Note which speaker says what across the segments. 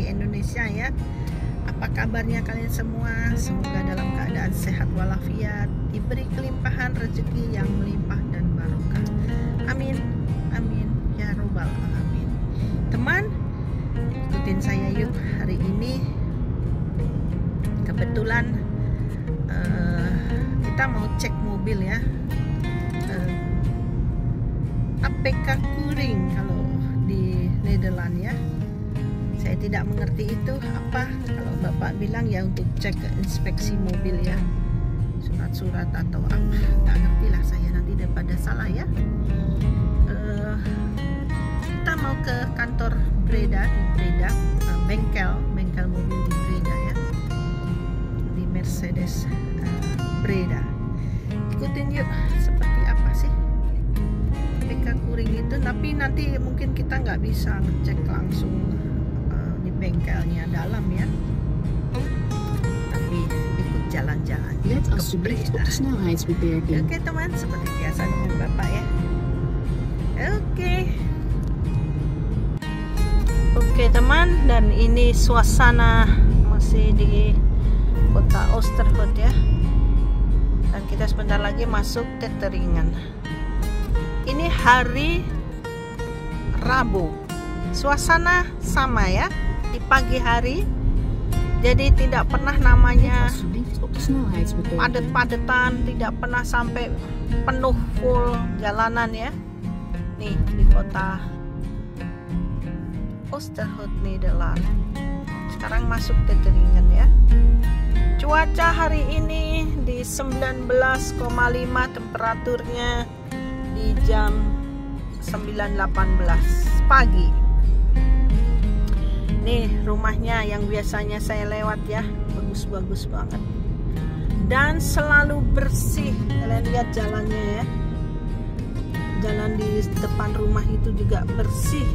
Speaker 1: di Indonesia ya. Apa kabarnya kalian semua? Semoga dalam keadaan sehat walafiat, diberi kelimpahan rezeki yang melimpah dan barokah. Amin, amin ya robbal alamin. Teman, ikutin saya yuk. Hari ini kebetulan kita mau cek mobil ya. APK Keuring kalau di Nederland ya. Saya tidak mengerti itu apa. Kalau Bapak bilang ya untuk cek inspeksi mobil ya, surat-surat atau apa, nggak ngerti lah saya, nanti daripada salah ya. Kita mau ke kantor Breda di Breda, bengkel mobil di Breda ya, di Mercedes Breda. Ikutin yuk seperti apa sih APK Keuring itu. Tapi nanti mungkin kita nggak bisa ngecek langsung di bengkelnya dalam ya, tapi ikut jalan-jalan ke Breda. Oke teman, seperti biasa dengan Bapak ya. Oke teman, dan ini suasana masih di kota Oosterhout ya. Dan kita sebentar lagi masuk Teteringen. Ini hari Rabu. Suasana sama ya, di pagi hari. Jadi tidak pernah namanya padet-padetan, tidak pernah sampai penuh full jalanan ya. Nih di kota Oosterhout, Nederland. Sekarang masuk Teteringen ya. Cuaca hari ini di 19,5, temperaturnya di jam 9.18 pagi. Nih rumahnya yang biasanya saya lewat ya, bagus-bagus banget dan selalu bersih. Kalian lihat jalannya ya, jalan di depan rumah itu juga bersih,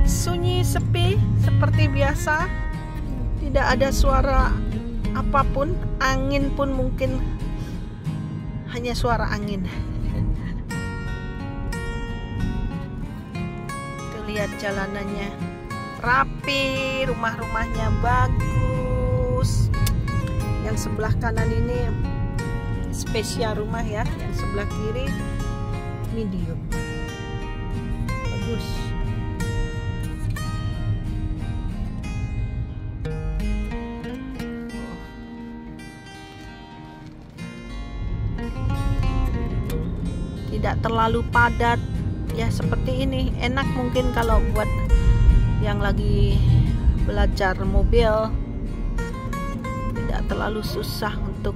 Speaker 1: sunyi, sepi seperti biasa, tidak ada suara apapun, angin pun mungkin hanya suara angin. Lihat jalanannya rapi, rumah-rumahnya bagus. Yang sebelah kanan ini spesial rumah ya, yang sebelah kiri medium. Bagus. Tidak terlalu padat ya, seperti ini enak mungkin kalau buat yang lagi belajar mobil, tidak terlalu susah untuk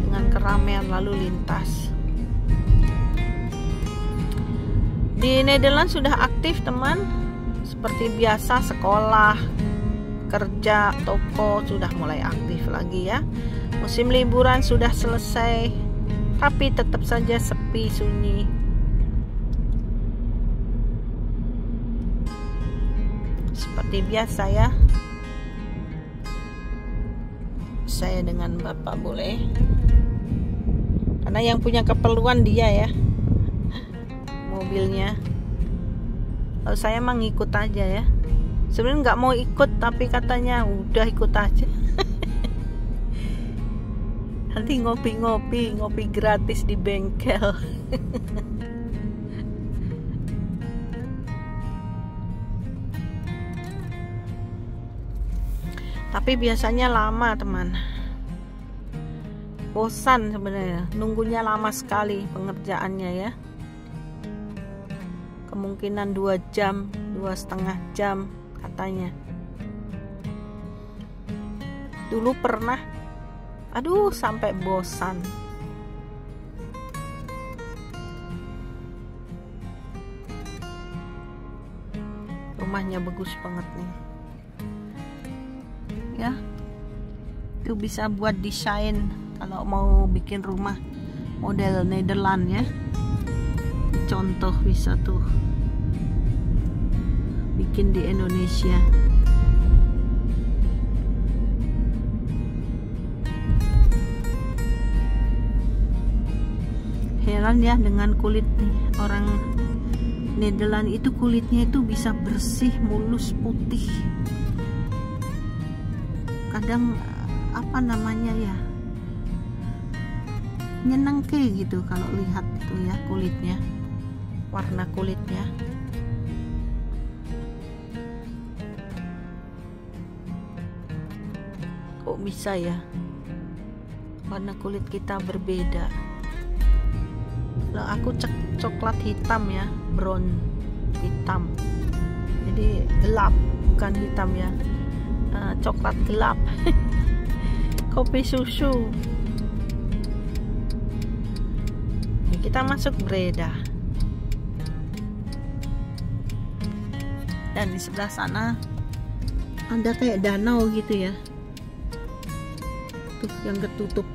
Speaker 1: dengan keramaian lalu lintas. Di Nederland sudah aktif teman, seperti biasa sekolah, kerja, toko sudah mulai aktif lagi ya. Musim liburan sudah selesai, tapi tetap saja sepi, sunyi. Seperti biasa ya. Saya dengan Bapak boleh, karena yang punya keperluan dia ya, mobilnya. Kalau saya mah ngikut aja ya. Sebenarnya nggak mau ikut, tapi katanya udah ikut aja. Nanti ngopi gratis di bengkel. Tapi biasanya lama teman, bosan sebenarnya, nunggunya lama sekali pengerjaannya ya. Kemungkinan 2 jam, 2,5 jam katanya. Dulu pernah, aduh sampai bosan. Rumahnya bagus banget nih ya, itu bisa buat desain kalau mau bikin rumah model Nederland ya. Contoh bisa tuh bikin di Indonesia. Heran ya dengan kulit nih orang Nederland itu kulitnya itu bisa bersih, mulus, putih. Kadang apa namanya ya, nyenengke gitu kalau lihat itu ya kulitnya, warna kulitnya. Kok bisa ya warna kulit kita berbeda? Lah aku coklat hitam ya, brown hitam, jadi gelap, bukan hitam ya, coklat gelap. Kopi susu. Nah, kita masuk Breda, dan di sebelah sana ada kayak danau gitu ya, tuh yang ketutup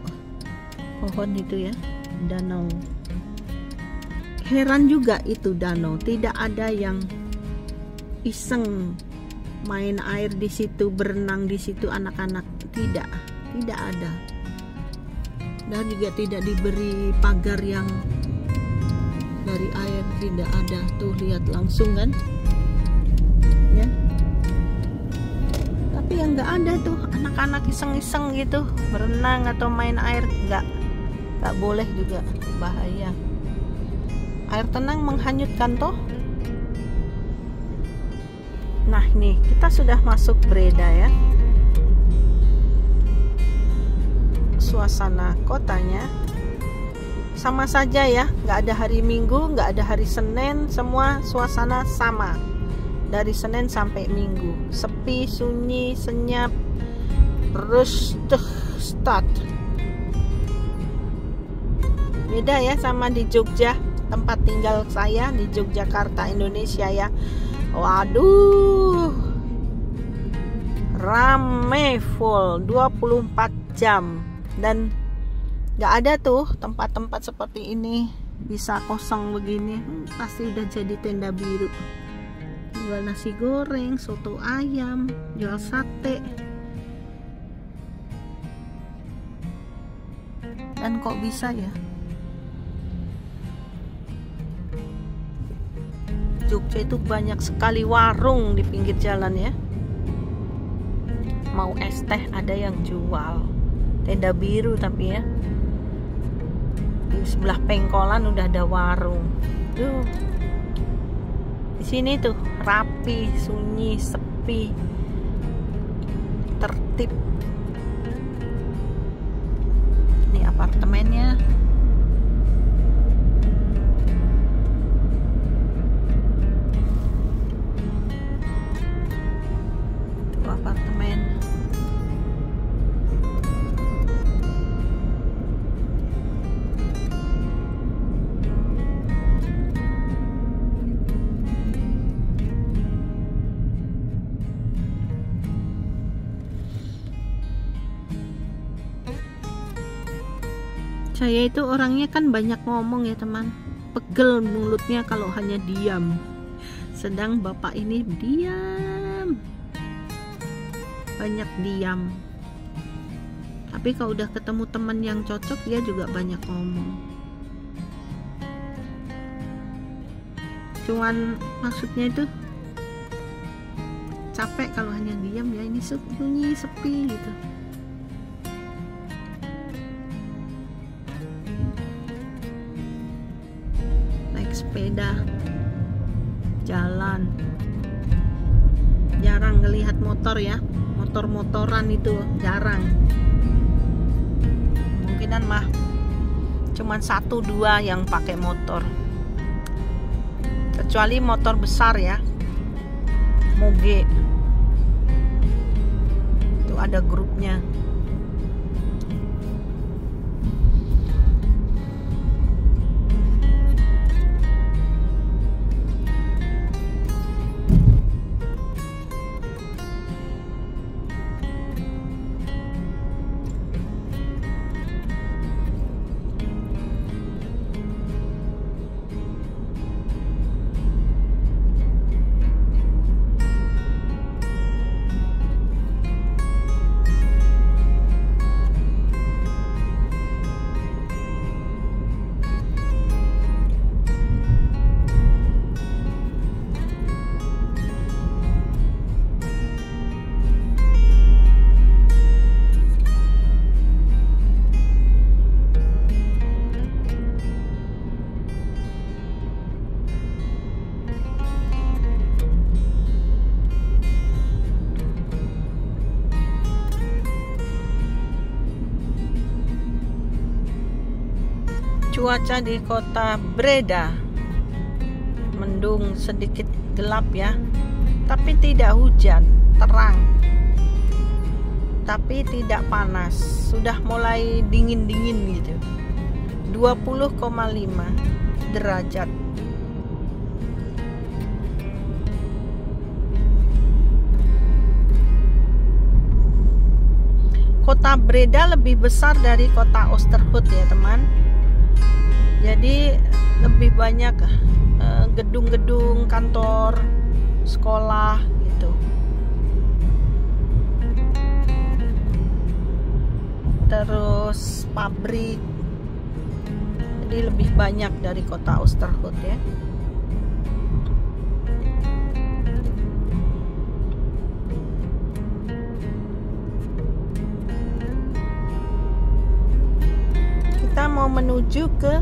Speaker 1: pohon itu ya, danau. Heran juga itu danau, tidak ada yang iseng main air di situ, berenang di situ anak-anak, tidak ada. Dan juga tidak diberi pagar yang dari air, tidak ada. Tuh lihat langsung kan ya, tapi yang nggak ada tuh anak-anak iseng-iseng gitu berenang atau main air, nggak boleh juga, bahaya. Air tenang menghanyutkan toh. Nah nih kita sudah masuk Breda ya. Suasana kotanya sama saja ya, nggak ada hari Minggu, nggak ada hari Senin, semua suasana sama dari Senin sampai Minggu, sepi, sunyi, senyap, stad. Beda ya sama di Jogja, tempat tinggal saya di Yogyakarta, Indonesia ya. Waduh, rame full 24 jam, dan nggak ada tuh tempat-tempat seperti ini bisa kosong begini. Pasti udah jadi tenda biru, jual nasi goreng, soto ayam, jual sate. Dan kok bisa ya Jogja itu banyak sekali warung di pinggir jalan ya. Mau es teh ada yang jual, tenda biru tapi ya. Di sebelah pengkolan udah ada warung. Tuh. Di sini tuh rapi, sunyi, sepi, tertib. Ini apartemennya. Apartemen. Saya itu orangnya kan banyak ngomong ya teman, pegel mulutnya kalau hanya diam. Sedang bapak ini diam, banyak diam. Tapi kalau udah ketemu teman yang cocok, dia juga banyak ngomong. Cuman maksudnya itu capek kalau hanya diam ya, ini sunyi, sepi gitu. Naik sepeda, jalan, jarang ngelihat motor ya. Motor-motoran itu jarang. Mungkinan mah cuman 1-2 yang pakai motor, kecuali motor besar ya, moge itu ada grupnya. Cuaca di kota Breda mendung, sedikit gelap ya, tapi tidak hujan, terang, tapi tidak panas, sudah mulai dingin-dingin gitu. 20,5 derajat. Kota Breda lebih besar dari kota Oosterhout ya teman. Jadi lebih banyak gedung-gedung kantor, sekolah gitu. Terus pabrik. Jadi lebih banyak dari kota Oosterhout ya. Kita mau menuju ke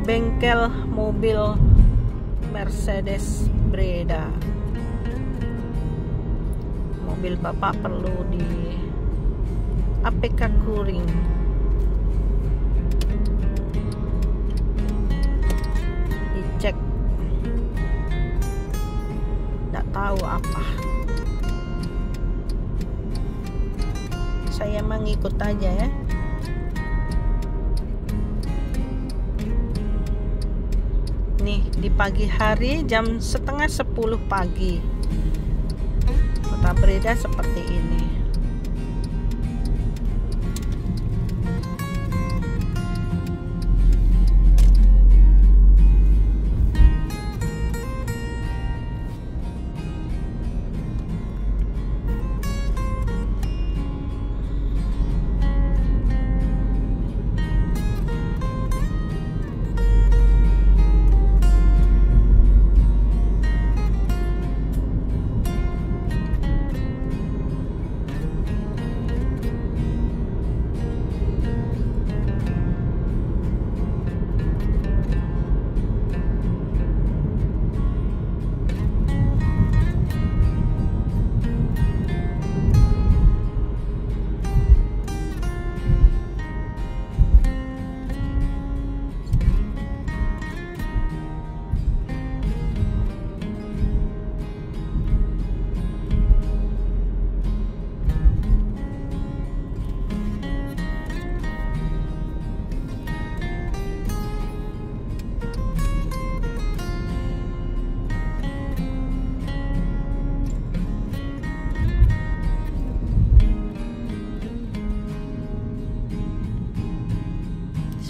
Speaker 1: bengkel mobil Mercedes Breda. Mobil bapak perlu di APK Kuring. Dicek. Nggak tahu apa. Saya mengikut aja ya. Nih di pagi hari jam setengah 10 pagi. Kota Breda seperti ini.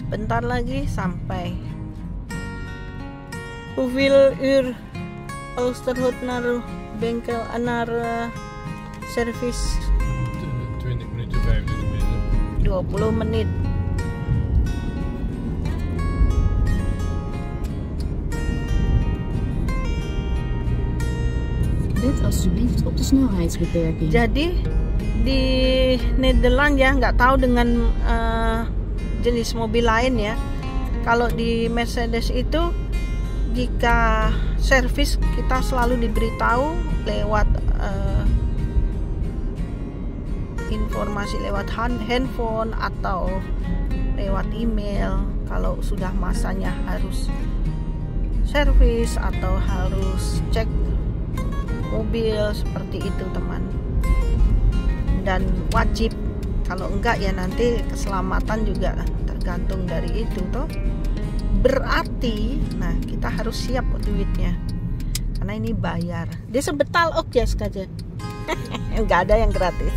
Speaker 1: Bentar lagi sampai. Hoeveel uur Oosterhout naar bengkel naar service?
Speaker 2: 20 minuten, 25 minuten.
Speaker 1: 20 menit.
Speaker 3: Let alsjeblieft op de snelheidsbeperking.
Speaker 1: Jadi di Nederland ya, nggak tahu dengan jenis mobil lain ya. Kalau di Mercedes itu jika servis kita selalu diberitahu lewat informasi lewat handphone atau lewat email kalau sudah masanya harus servis atau harus cek mobil seperti itu teman. Dan wajib, kalau enggak ya nanti keselamatan juga tergantung dari itu toh. Berarti nah kita harus siap duitnya karena ini bayar. Dia sebetal ya saja. Enggak ada yang gratis.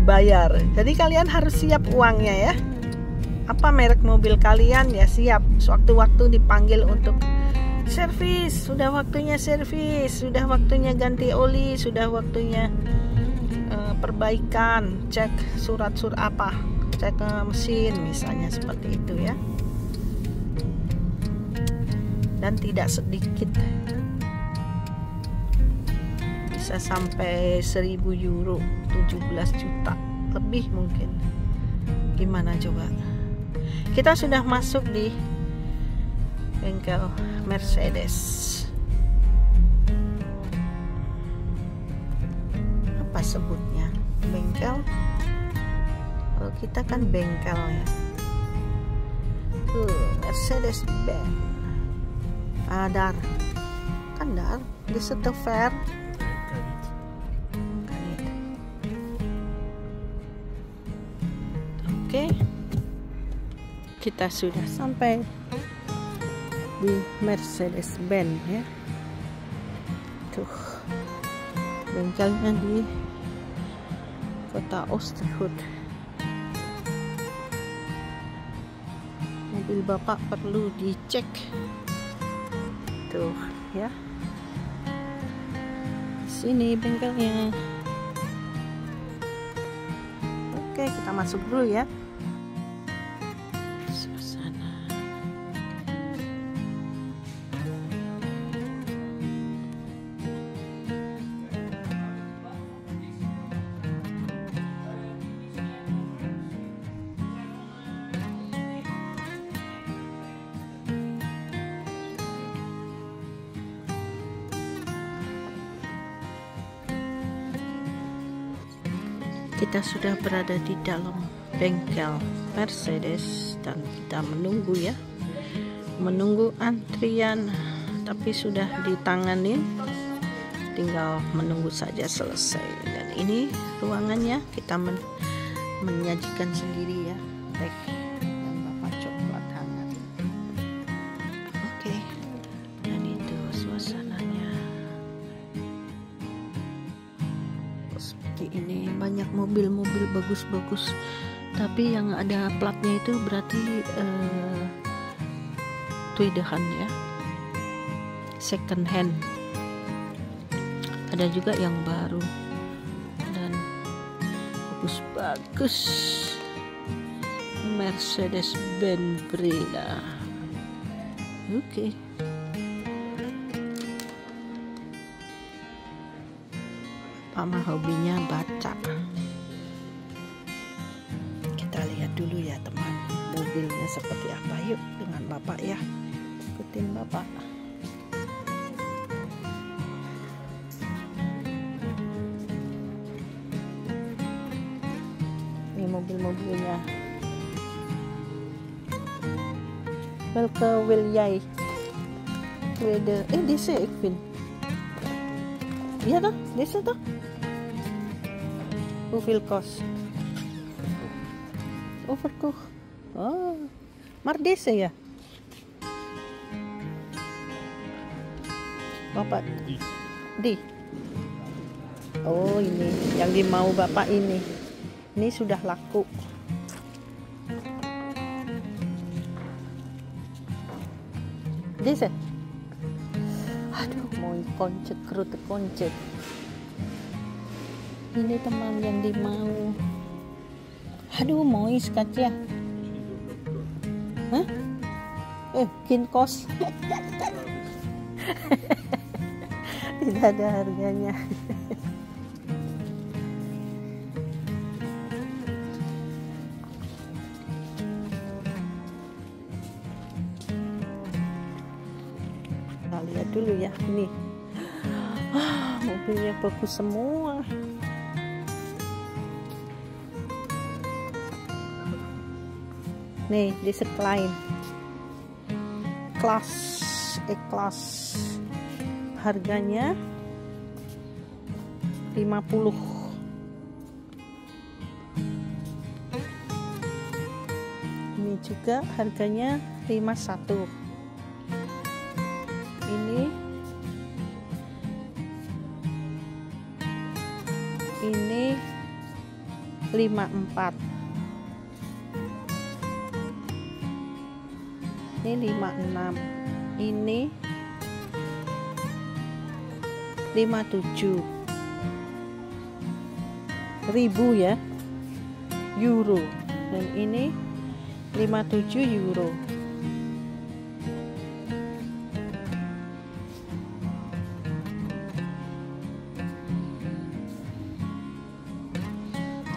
Speaker 1: Bayar. Jadi kalian harus siap uangnya ya. Apa merek mobil kalian ya siap. Sewaktu-waktu dipanggil untuk servis, sudah waktunya servis, sudah waktunya ganti oli, sudah waktunya perbaikan, cek surat-surat apa, cek mesin misalnya seperti itu ya. Dan tidak sedikit, bisa sampai 1.000 euro, 17 juta lebih mungkin. Gimana coba? Kita sudah masuk di bengkel Mercedes. Apa sebutnya? Bengkel kita kan bengkel ya. Mercedes-Benz. Dar. Kan Dar, di situ fair. Oke. Kita sudah sampai di Mercedes-Benz ya. Tuh. Bengkelnya di kota Oosterhout. Mobil bapak perlu dicek. Tuh ya. Sini bengkelnya. Oke, kita masuk dulu ya. Suasana. Kita sudah berada di dalam bengkel Mercedes dan kita menunggu ya, menunggu antrian, tapi sudah ditanganin, tinggal menunggu saja selesai. Dan ini ruangannya, kita menyajikan sendiri ya, teh dan bapak coklat hangat. Oke, dan itu suasananya. Seperti ini, banyak mobil-mobil bagus-bagus, tapi yang ada platnya itu berarti tweedehan ya, second hand. Ada juga yang baru dan bagus-bagus. Mercedes-Benz Breda. Oke. Mama hobinya baca. Kita lihat dulu ya teman, mobilnya seperti apa. Yuk dengan bapak ya, ikutin bapak. Ini mobil-mobilnya. Welke wil jij? Deze ik vind. Ja toch? Deze toch? Hoeveel kost? Overkocht. Oh, maar deze ya. Bapak di. Oh ini yang dimau bapak ini. Ini sudah laku. Deze. Aduh, mau koncet, kerut koncet. Ini teman yang dimau. Aduh, mau iskat ya. Hah? Kinkos. Tidak ada harganya. Kita lihat dulu ya, ini. Mobilnya bagus semua. Nih, di lain kelas E-Class, harganya 50. Ini juga harganya 51. Ini 54. Ini 56. Ini 57.000 ya, euro. Dan ini 57 euro.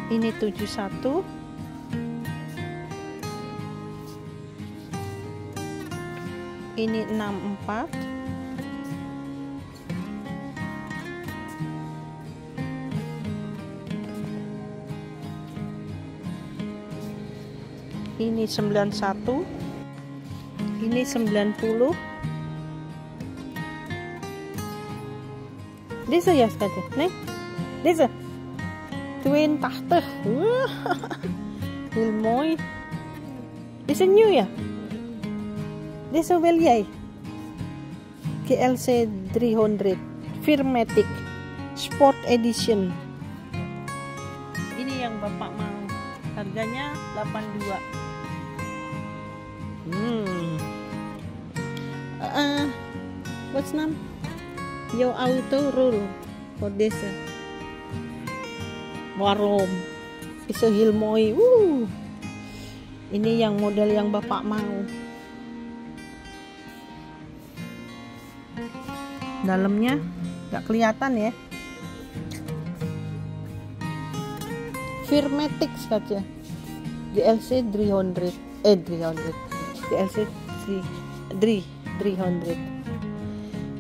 Speaker 1: Ini 71. Ini 64. Ini 91. Ini 90. Deze ja, schatje. Nee? Deze. 82. Heel mooi. Deze nieuw ja. Deze wil jij. GLC 300 Firmatic Sport Edition. Ini yang bapak mau. Harganya 82. What's name? Your auto rule for this. Warom. Iso Hilmoy. Ini yang model yang bapak mau. Dalamnya nggak kelihatan ya. Firmatic saja. GLC 300. GLC 300.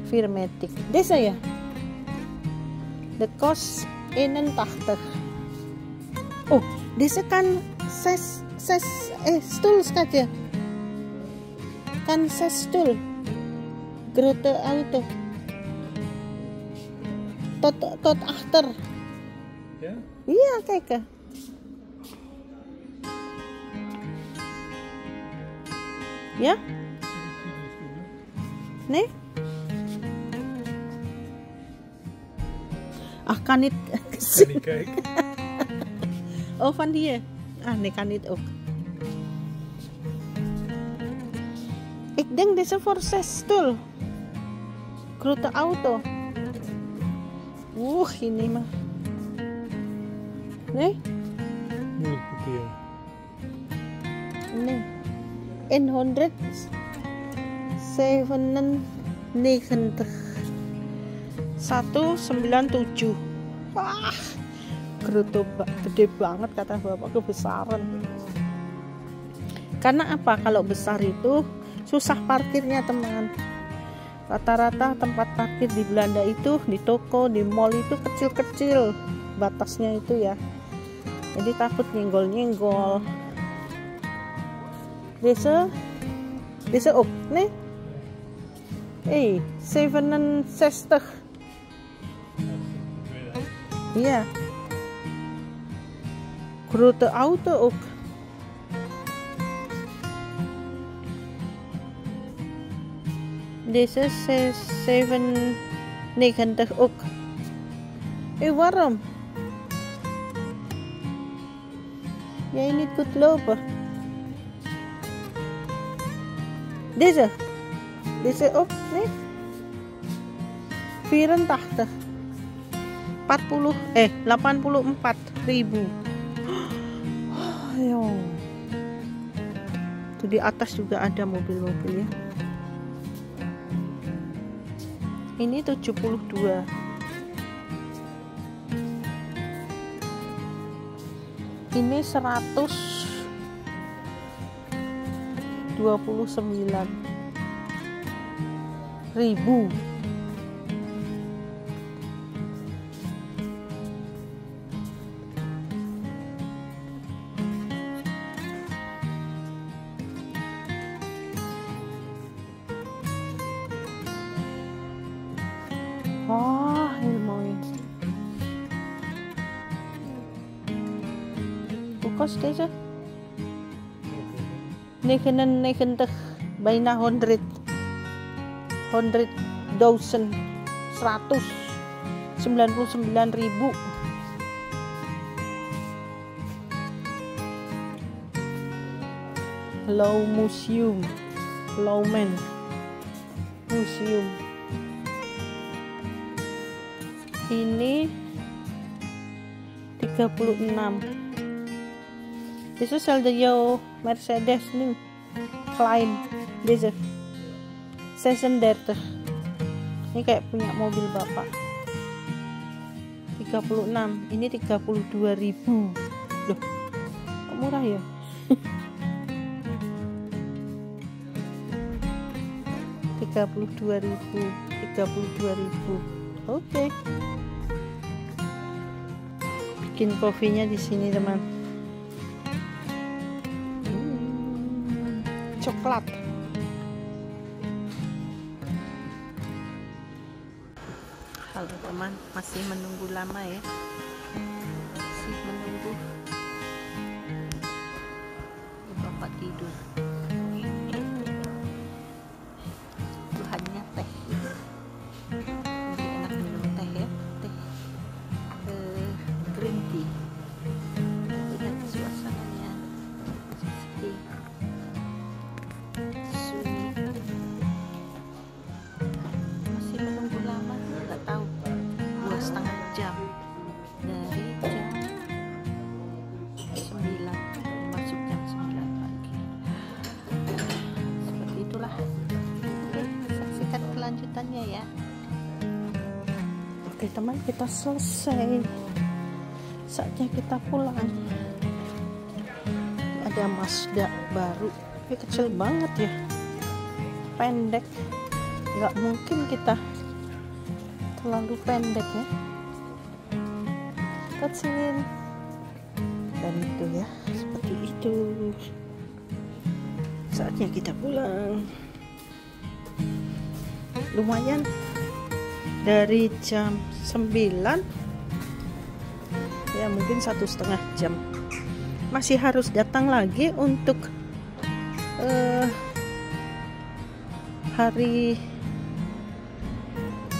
Speaker 1: Firmatic. Deze ya. De kost 81. Oh, deze kan 6 stoel schatje. Kan 6 stoel. Grote auto. Tot achter.
Speaker 2: Ja?
Speaker 1: Iya, kijk. Ja? Nee? Ach, kan niet.
Speaker 2: Kan niet kijken.
Speaker 1: Oh, van die. Nee, kan niet ook. Ik denk deze voor 6 stoel. Grote auto. Ini mah. Nee?
Speaker 2: Moeilijk parkeren.
Speaker 1: Nee. 197. 197. Wah, gede banget kata bapak, kebesaran. Karena apa? Kalau besar itu susah parkirnya teman. Rata-rata tempat parkir di Belanda itu, di toko, di mall itu kecil-kecil batasnya itu ya. Jadi takut nyenggol-nyenggol. Deze ook, nee? 67. Iya. Grote auto ook. Deze 97 ook. Waarom? Jij niet goed lopen? Deze ook, nee? 84. 84.000. Tuh di atas juga ada mobil-mobil ya. Ini 72. Ini 129.000. Wah, heel mooi. Hoe kost deze? 99, bijna 100. 100.000. 199.000. Low Museum. Lowman Museum. Ini 36. Dit is al de jouw Mercedes nu. Klein. Deze 36. Ini kayak punya mobil bapak. 36. Ini 32.000. Loh, kok murah ya? $32.000. Oke. Bikin kopinya di sini teman. coklat. Halo teman, masih menunggu lama ya. Masih menunggu Bapak tidur. Tuhannya teh. Jadi enak minum teh ya. Teh green tea. Lihat suasananya. Sepi. Sunyi. Masih menunggu lama, nggak tahu. 2,5 jam dari jam 9 masuk jam 9 pagi. Seperti itulah. Oke, saksikan kelanjutannya ya. Oke teman, kita selesai. Saatnya kita pulang. Ada Mazda baru, tapi kecil banget ya, pendek. Nggak mungkin kita terlalu pendek ya. Kecil. Dan itu ya, seperti itu. Saatnya kita pulang. Lumayan, dari jam 9 ya, mungkin 1,5 jam. Masih harus datang lagi untuk hari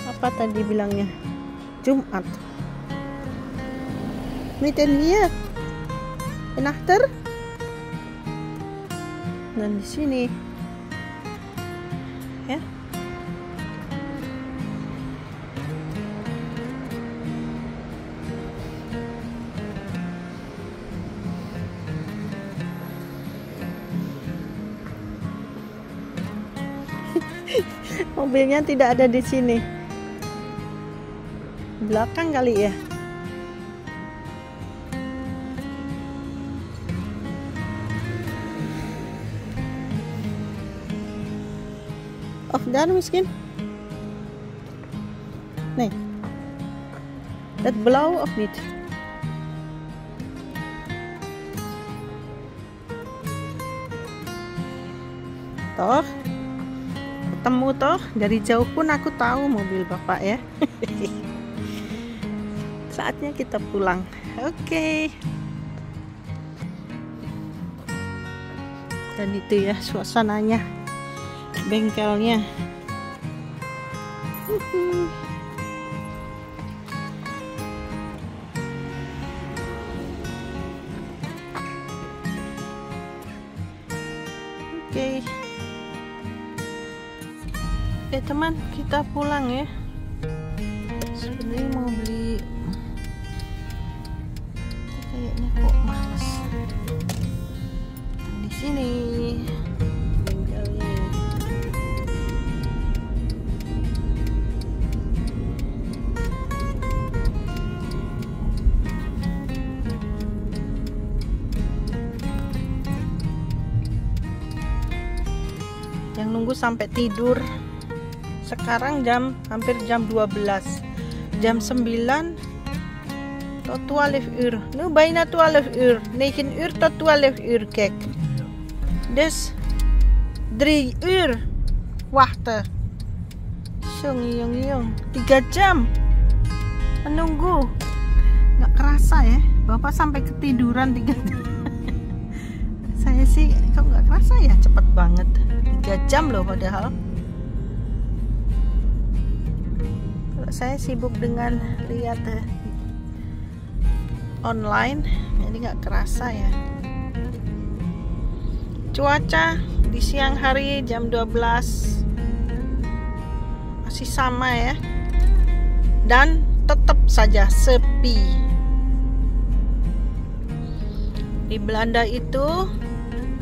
Speaker 1: apa tadi bilangnya, Jumat. Miten hier, achter. Dan di sini, ya. Mobilnya tidak ada di sini. Belakang kali ya. Of daar misschien? Nee. Dat blauw of niet? Toh? Ketemu toh, dari jauh pun aku tahu mobil bapak ya. Saatnya kita pulang. Oke. Dan itu ya suasananya, bengkelnya. Oke. Oke teman, kita pulang ya. Sebenarnya mau beli, kayaknya kok males. Di sini bengkelnya. Yang nunggu sampai tidur. Sekarang hampir jam 12. Jam 9 tot 12 uur. Nu bijna 12 uur. 9 uur tot 12 uur, kijk. Dus 3 uur wachten. Yung 3 jam menunggu. Nggak kerasa ya, Bapak sampai ketiduran 3 jam. Saya sih kok nggak kerasa ya, cepet banget. 3 jam loh padahal. Saya sibuk dengan lihat online, jadi nggak kerasa ya. Cuaca di siang hari jam 12 masih sama ya, dan tetap saja sepi. Di Belanda itu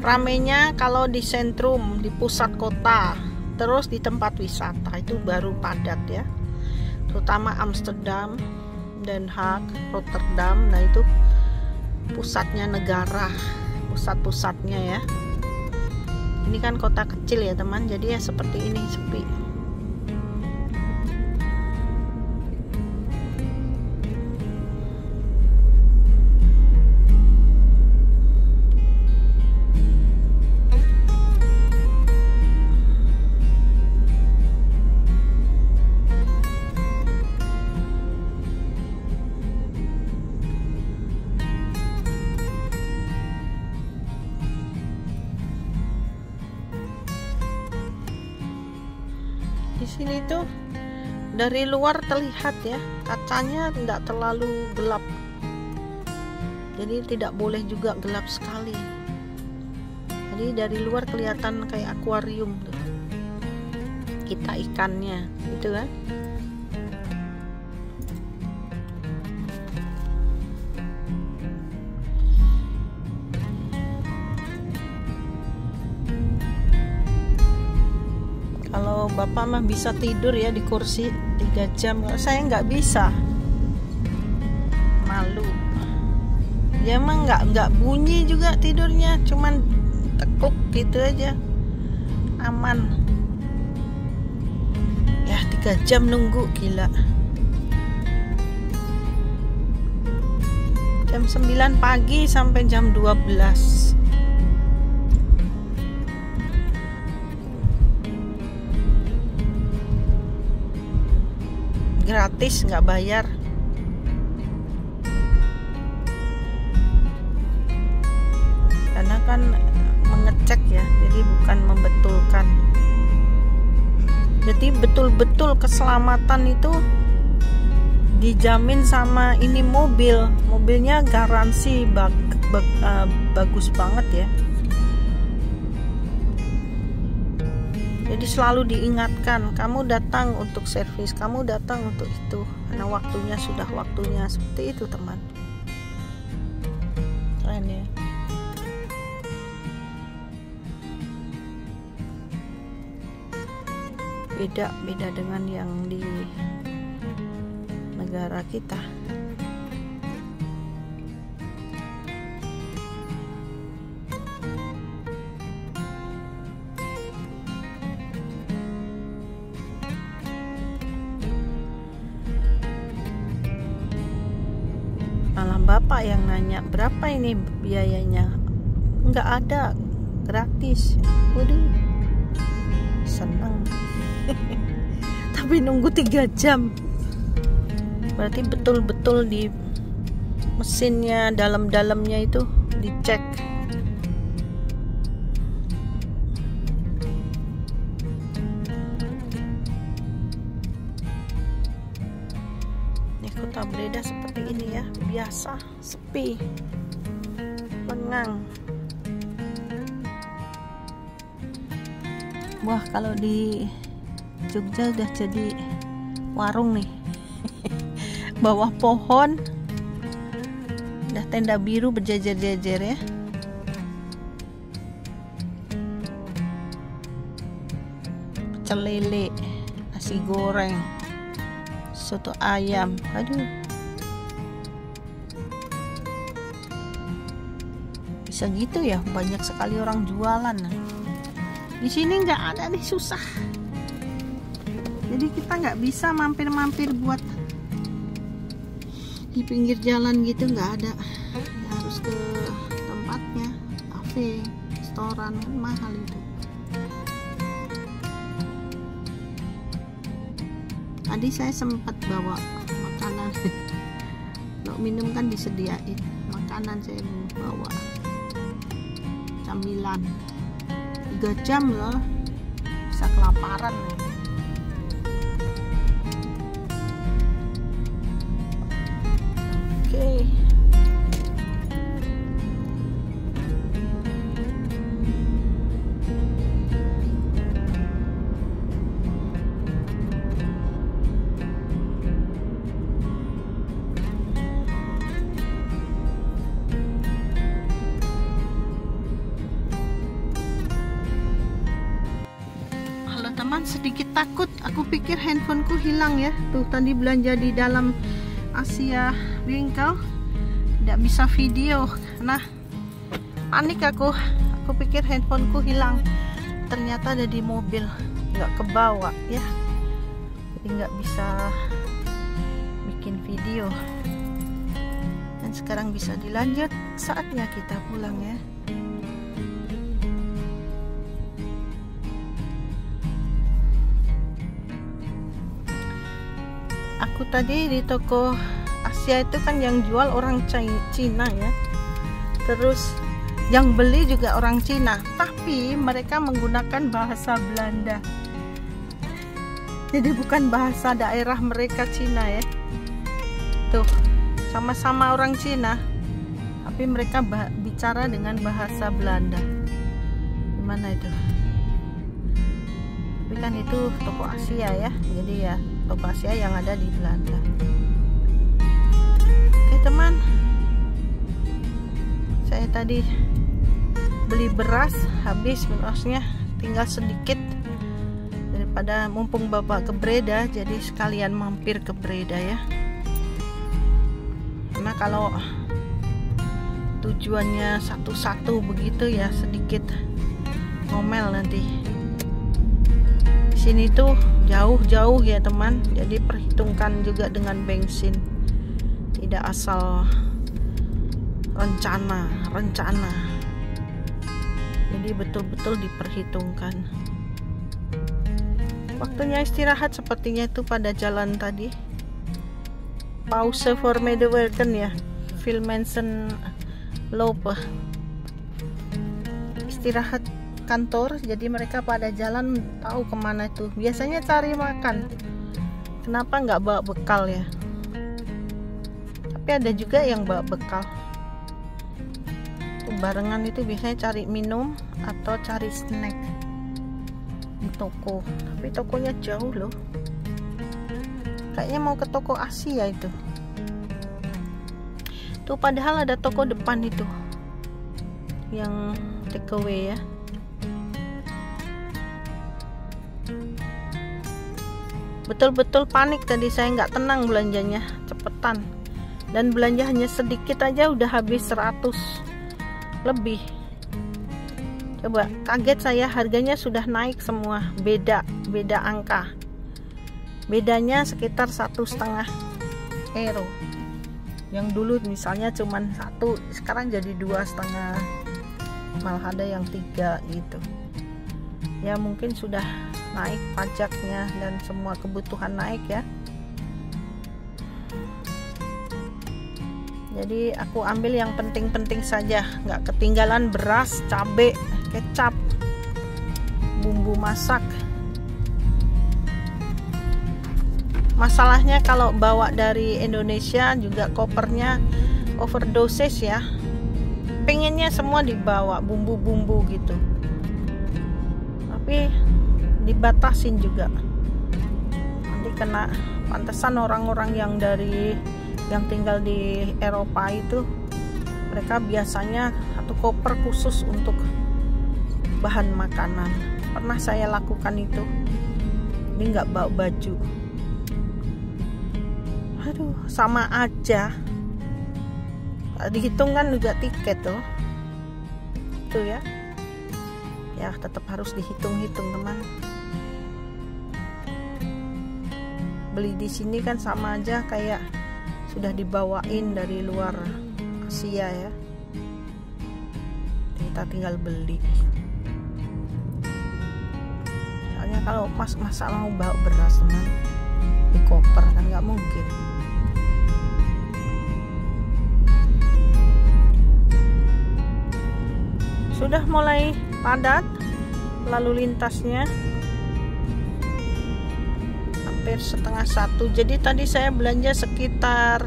Speaker 1: ramenya kalau di sentrum, di pusat kota, terus di tempat wisata itu baru padat ya. Terutama Amsterdam, Den Haag, Rotterdam. Nah itu pusatnya negara, pusat-pusatnya ya. Ini kan kota kecil ya teman, jadi ya seperti ini, sepi. Di sini tuh dari luar terlihat ya, kacanya tidak terlalu gelap. Jadi tidak boleh juga gelap sekali. Jadi dari luar kelihatan kayak akuarium tuh. Kita ikannya, gitu kan? Kalau bapak mah bisa tidur ya di kursi 3 jam, saya nggak bisa, malu. Ya emang nggak bunyi juga tidurnya, cuman tekuk gitu aja, aman. Ya 3 jam nunggu, gila. Jam 9 pagi sampai jam 12. Gratis, nggak bayar. Karena kan mengecek ya, jadi bukan membetulkan. Jadi betul-betul keselamatan itu dijamin sama ini mobil. Mobilnya garansi bagus banget ya. Jadi selalu diingatkan, kamu datang untuk servis, kamu datang untuk itu, karena waktunya sudah waktunya. Seperti itu teman. Keren ya. Beda dengan yang di negara kita. Malah bapak yang nanya, berapa ini biayanya? Nggak ada, gratis. Waduh, seneng. Tapi nunggu 3 jam. Berarti betul-betul di mesinnya, dalam-dalamnya itu dicek. Kota Breda seperti ini ya, biasa, sepi, lengang. Wah, kalau di Jogja udah jadi warung nih. Bawah pohon udah tenda biru berjejer-jejer ya. Pecel lele, nasi goreng, soto ayam. Aduh, bisa gitu ya, banyak sekali orang jualan. Di sini nggak ada nih, susah. Jadi kita nggak bisa mampir-mampir buat di pinggir jalan gitu, nggak ada. Ya, harus ke tempatnya, kafe, restoran, mahal itu. Tadi saya sempat bawa makanan. Kalau minum kan disediain, makanan saya bawa camilan. 3 jam loh, bisa kelaparan. Oke. Sedikit takut, aku pikir handphoneku hilang ya. Tuh tadi belanja di dalam Asia bengkel, tidak bisa video. Nah, panik aku pikir handphoneku hilang, ternyata ada di mobil, nggak kebawa ya, jadi nggak bisa bikin video. Dan sekarang bisa dilanjut, saatnya kita pulang ya. Aku tadi di toko Asia itu kan yang jual orang Cina ya, terus yang beli juga orang Cina, tapi mereka menggunakan bahasa Belanda. Jadi bukan bahasa daerah mereka Cina ya. Tuh, sama-sama orang Cina, tapi mereka bicara dengan bahasa Belanda. Gimana itu? Tapi kan itu toko Asia ya. Jadi ya toko Asia yang ada di Belanda. Oke teman, saya tadi beli beras, habis berasnya, tinggal sedikit. Daripada mumpung bapak ke Breda, jadi sekalian mampir ke Breda ya. Karena kalau tujuannya satu-satu begitu ya sedikit ngomel nanti. Di sini tuh jauh-jauh ya teman, jadi perhitungkan juga dengan bensin. Tidak asal rencana. Jadi betul-betul diperhitungkan. Waktunya istirahat sepertinya itu pada jalan tadi. Pause for medewerken ya, Filmensen lope. Istirahat kantor, jadi mereka pada jalan tahu kemana itu. Biasanya cari makan. Kenapa nggak bawa bekal ya? Tapi ada juga yang bawa bekal. Barengan itu biasanya cari minum atau cari snack di toko, tapi tokonya jauh loh. Kayaknya mau ke toko Asia itu. Tuh padahal ada toko depan itu yang take away ya. Betul-betul panik tadi, saya nggak tenang belanjanya, cepetan. Dan belanja hanya sedikit aja udah habis 100 lebih. Coba, kaget saya, harganya sudah naik semua, beda angka. Bedanya sekitar 1,5 euro. Yang dulu misalnya cuman 1, sekarang jadi 2,5, malah ada yang 3 gitu. Ya mungkin sudah naik pajaknya dan semua kebutuhan naik ya. Jadi aku ambil yang penting-penting saja, nggak ketinggalan beras, cabai, kecap, bumbu masak. Masalahnya kalau bawa dari Indonesia juga kopernya overdoses ya. Pengennya semua dibawa bumbu-bumbu gitu. Tapi dibatasin juga. Nanti kena, pantesan orang-orang yang tinggal di Eropa itu, mereka biasanya satu koper khusus untuk bahan makanan. Pernah saya lakukan itu. Ini nggak bawa baju. Aduh, sama aja. Dihitung kan juga tiket tuh. Itu ya. Ya tetap harus dihitung-hitung teman. Beli di sini kan sama aja kayak sudah dibawain dari luar Asia ya. Kita tinggal beli. Soalnya kalau masa mau bawa beras teman di koper kan nggak mungkin. Sudah mulai padat lalu lintasnya, hampir 12:30. Jadi tadi saya belanja sekitar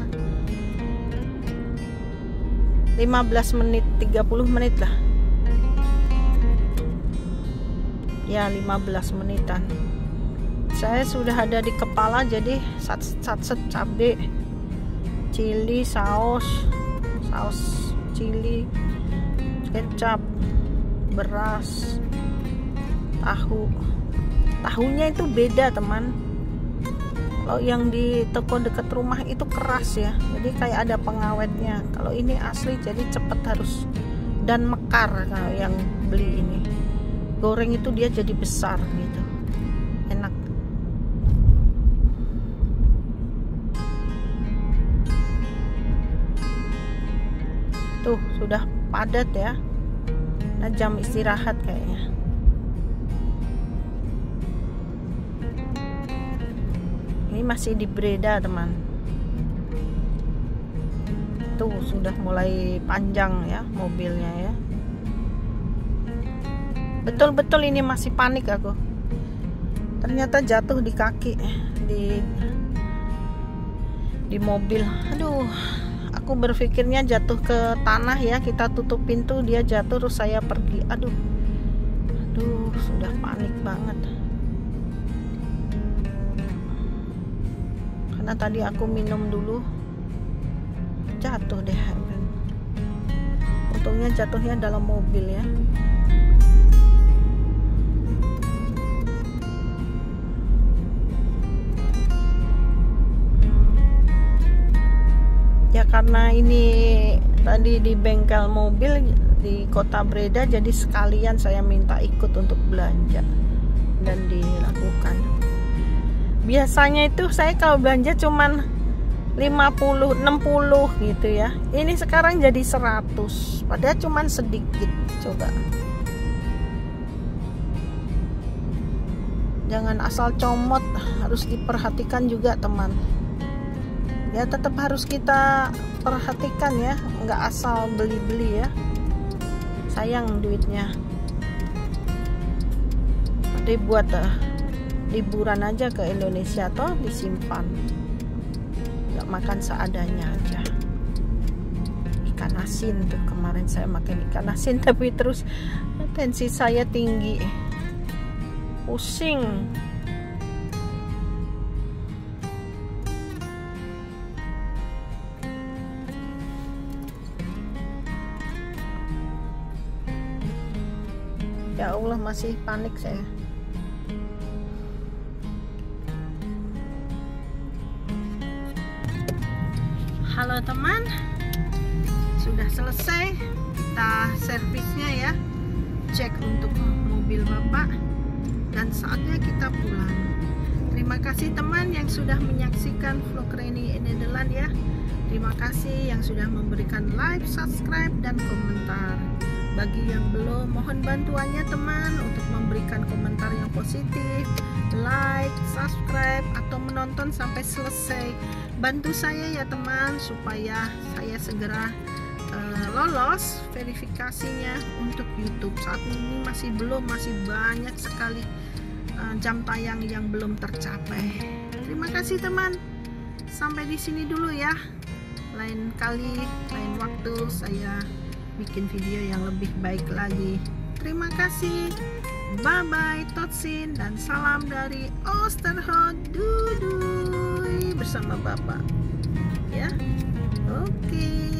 Speaker 1: 15 menit, 30 menit lah ya, 15 menitan. Saya sudah ada di kepala, jadi satset cabai, cili, saus cili, kecap, beras, tahunya itu beda teman. Kalau yang di toko dekat rumah itu keras ya, jadi kayak ada pengawetnya. Kalau ini asli jadi cepet harus, dan mekar. Kalau yang beli ini goreng itu dia jadi besar gitu, enak. Tuh sudah padat ya. Nah, jam istirahat kayaknya. Ini masih di Breda teman. Tuh sudah mulai panjang ya mobilnya ya. Betul-betul ini masih panik aku. Ternyata jatuh di kaki, di mobil. Aduh, aku berpikirnya jatuh ke tanah ya, kita tutup pintu, dia jatuh terus saya pergi. Aduh, sudah panik banget. Karena tadi aku minum dulu, jatuh deh. Untungnya jatuhnya dalam mobil ya. Ya karena ini tadi di bengkel mobil di kota Breda, jadi sekalian saya minta ikut untuk belanja dan dilakukan. Biasanya itu saya kalau belanja cuman 50, 60 gitu ya. Ini sekarang jadi 100, padahal cuman sedikit. Coba. Jangan asal comot, harus diperhatikan juga teman. Ya tetap harus kita perhatikan ya, nggak asal beli-beli ya. Sayang duitnya. Nanti buat liburan aja ke Indonesia atau disimpan. Nggak makan seadanya aja. Ikan asin tuh kemarin saya makan ikan asin tapi terus tensi saya tinggi. Pusing. Ya Allah, masih panik saya. Halo teman, sudah selesai kita servisnya ya, cek untuk mobil bapak, dan saatnya kita pulang. Terima kasih teman yang sudah menyaksikan vlog Reni in Nederland ya. Terima kasih yang sudah memberikan like, subscribe, dan komentar. Bagi yang belum, mohon bantuannya teman untuk memberikan komentar yang positif, like, subscribe, atau menonton sampai selesai. Bantu saya ya teman, supaya saya segera lolos verifikasinya untuk YouTube. Saat ini masih banyak sekali jam tayang yang belum tercapai. Terima kasih teman. Sampai di sini dulu ya. Lain kali, lain waktu saya bikin video yang lebih baik lagi. Terima kasih. Bye bye, Totsin, dan salam dari Oosterhout. Duduy bersama Bapak. Ya. Oke.